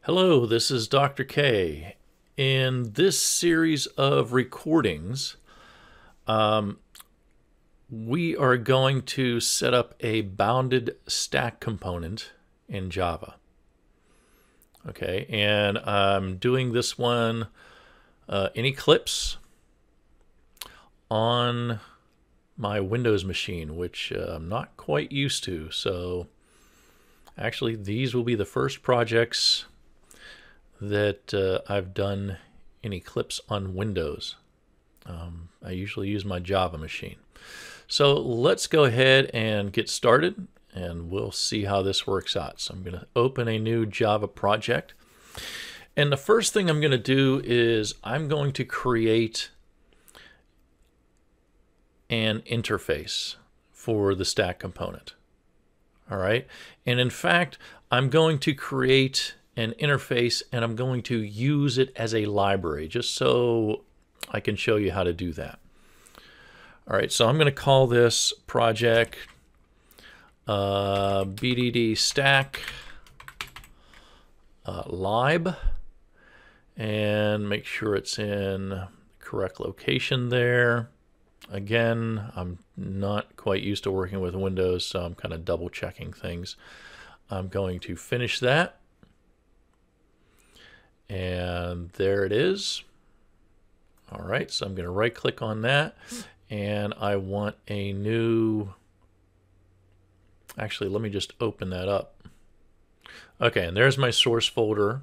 Hello, this is Dr. K. In this series of recordings, we are going to set up a bounded stack component in Java. Okay, and I'm doing this one in Eclipse on my Windows machine, which I'm not quite used to. So actually, these will be the first projects that I've done in Eclipse on Windows. I usually use my Java machine. So let's go ahead and get started and we'll see how this works out. So I'm going to open a new Java project. And the first thing I'm going to do is I'm going to create an interface for the stack component. All right. And in fact, I'm going to create an interface and I'm going to use it as a library just so I can show you how to do that. All right, so I'm going to call this project BDD stack lib and make sure it's in the correct location there. Again, I'm not quite used to working with Windows, so I'm kind of double checking things. I'm going to finish that. And there it is. All right, so I'm going to right click on that and I want a new, actually let me just open that up. Okay, and there's my source folder.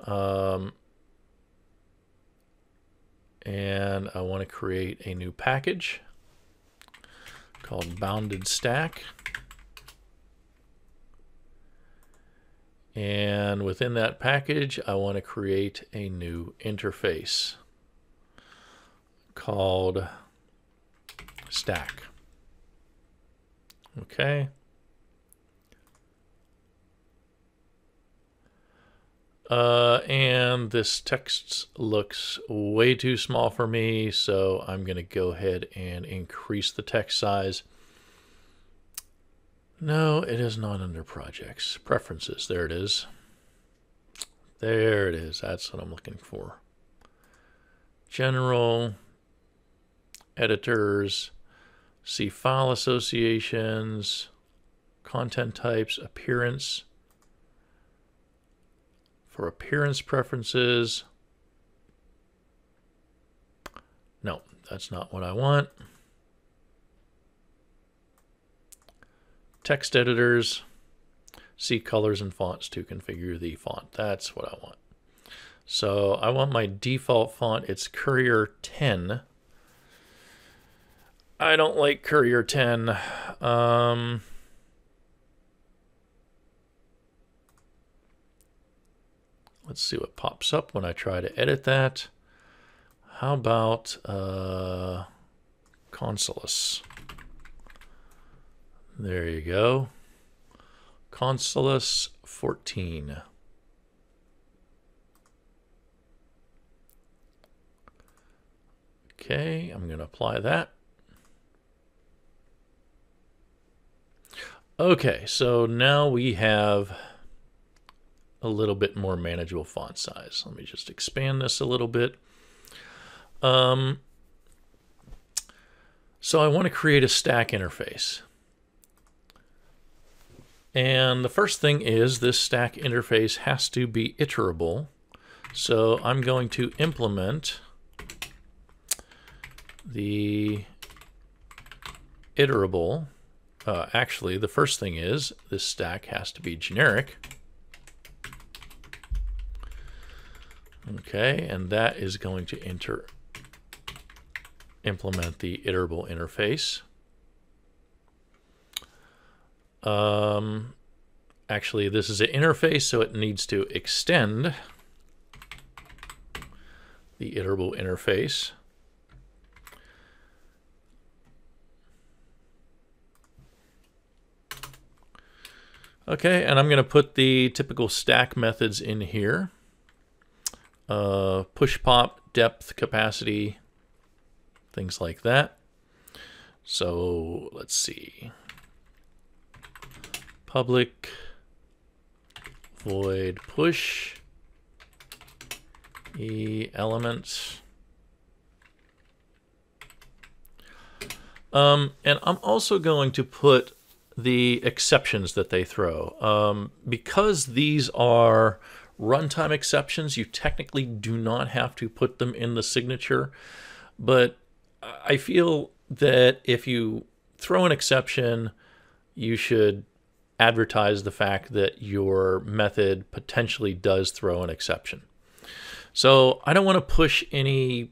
And I want to create a new package called BoundedStack. And within that package, I want to create a new interface called stack. Okay. And this text looks way too small for me, so I'm going to go ahead and increase the text size. No, it is not under projects. Preferences, there it is. There it is, that's what I'm looking for. General, editors, see file associations, content types, appearance. For appearance preferences, no, that's not what I want. Text editors, see colors and fonts to configure the font. That's what I want. So I want my default font. It's Courier 10. I don't like Courier 10. Let's see what pops up when I try to edit that. How about Consulus? There you go. Consulus 14. Okay, I'm going to apply that. Okay, so now we have a little bit more manageable font size. Let me just expand this a little bit. So I want to create a stack interface. And the first thing is this stack interface has to be iterable. So I'm going to implement the iterable. Actually, the first thing is this stack has to be generic. Okay, and that is going to implement the iterable interface. Actually, this is an interface, so it needs to extend the iterable interface. Okay, and I'm going to put the typical stack methods in here. Push pop, depth, capacity, things like that. So let's see. Public void push element. And I'm also going to put the exceptions that they throw. Because these are runtime exceptions, you technically do not have to put them in the signature, but I feel that if you throw an exception, you should advertise the fact that your method potentially does throw an exception. So I don't want to push any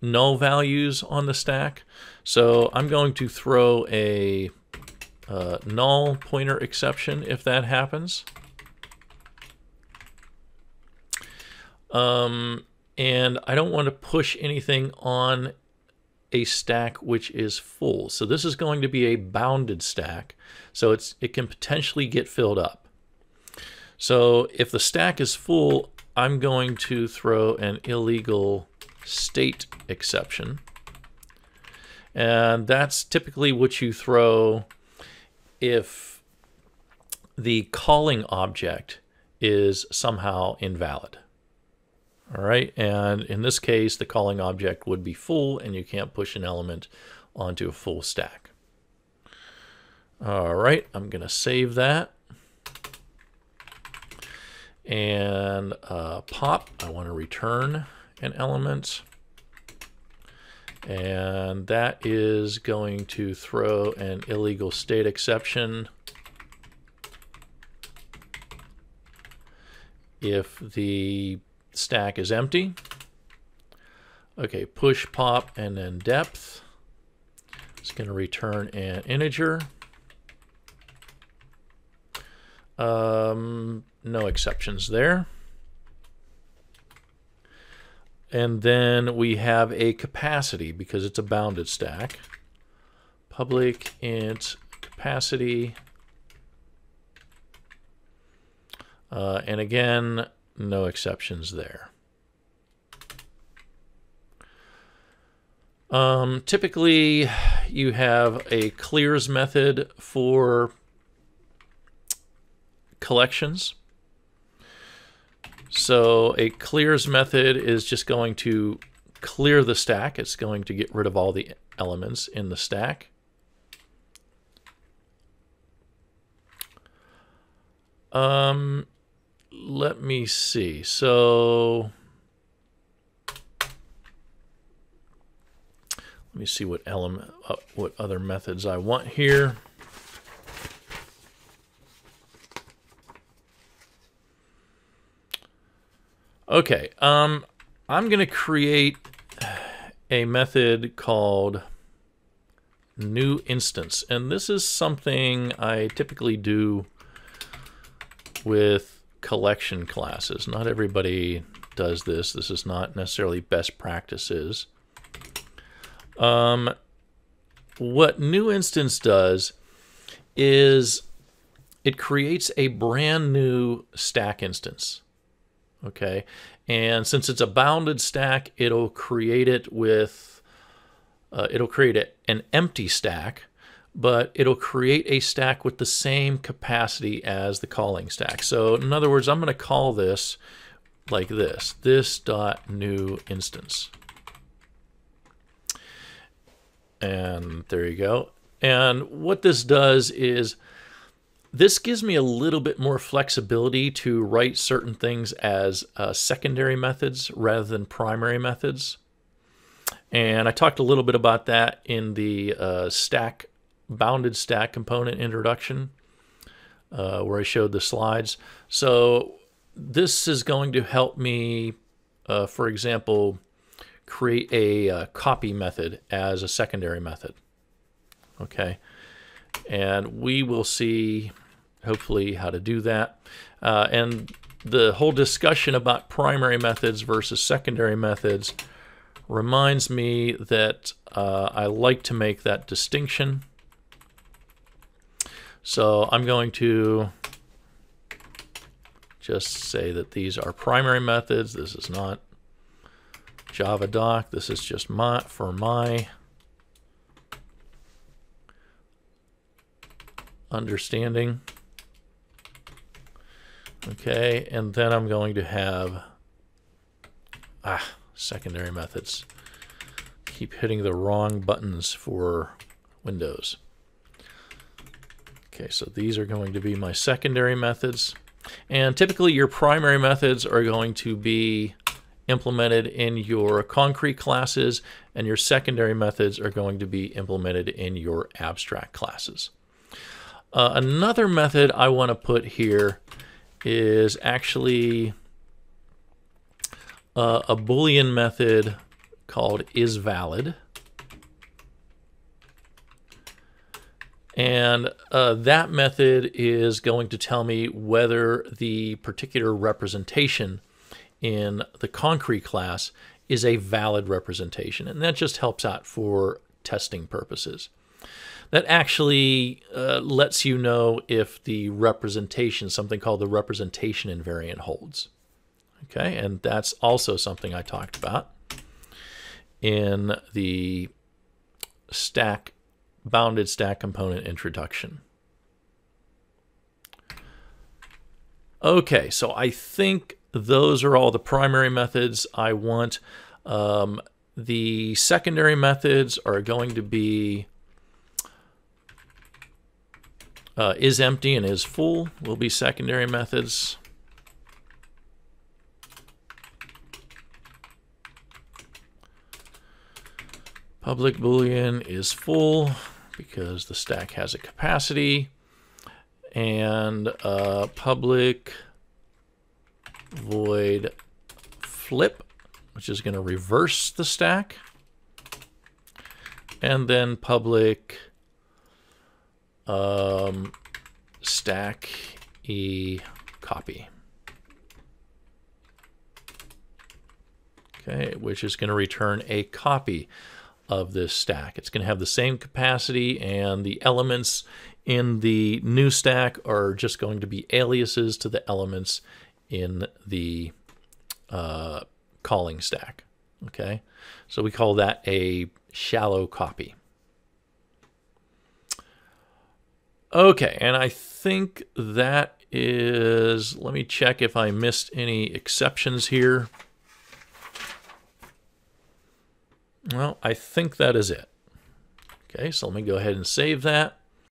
null values on the stack, so I'm going to throw a null pointer exception if that happens. And I don't want to push anything on a stack which is full. So this is going to be a bounded stack, so it can potentially get filled up. So if the stack is full, I'm going to throw an illegal state exception. And that's typically what you throw if the calling object is somehow invalid. All right, and in this case, the calling object would be full, and you can't push an element onto a full stack. All right, I'm going to save that. And pop, I want to return an element. And that is going to throw an illegal state exception if the stack is empty. Okay, push pop and then depth. It's going to return an integer. No exceptions there. And then we have a capacity because it's a bounded stack. Public int capacity. And again, no exceptions there. Typically, you have a clears method for collections. So a clears method is just going to clear the stack. It's going to get rid of all the elements in the stack. Let me see. So let me see what other methods I want here. Okay, I'm going to create a method called new instance, and this is something I typically do with collection classes. Not everybody does this. This is not necessarily best practices. What new instance does is it creates a brand new stack instance. Okay, and since it's a bounded stack, it'll create it with an empty stack, but it'll create a stack with the same capacity as the calling stack. So in other words, I'm going to call this like this dot new instance. And there you go. And what this does is this gives me a little bit more flexibility to write certain things as secondary methods rather than primary methods. And I talked a little bit about that in the bounded stack component introduction, where I showed the slides. So this is going to help me, for example, create a copy method as a secondary method. Okay, and we will see hopefully how to do that. And the whole discussion about primary methods versus secondary methods reminds me that I like to make that distinction. So I'm going to just say that these are primary methods. This is not Java doc. This is just for my understanding. Okay, and then I'm going to have secondary methods. Keep hitting the wrong buttons for Windows. Okay, so these are going to be my secondary methods. And typically your primary methods are going to be implemented in your concrete classes, and your secondary methods are going to be implemented in your abstract classes. Another method I want to put here is actually a Boolean method called isValid. And that method is going to tell me whether the particular representation in the concrete class is a valid representation. And that just helps out for testing purposes. That actually lets you know if the representation, something called the representation invariant, holds. Okay, and that's also something I talked about in the bounded stack component introduction. Okay, so I think those are all the primary methods I want. The secondary methods are going to be isEmpty and isFull will be secondary methods. Public Boolean is full because the stack has a capacity, and public void flip, which is going to reverse the stack, and then public stack e copy. Okay, which is going to return a copy of this stack. It's going to have the same capacity, and the elements in the new stack are just going to be aliases to the elements in the calling stack. Okay, so we call that a shallow copy. Okay, and I think that is, let me check if I missed any exceptions here. Well, I think that is it. Okay, so let me go ahead and save that.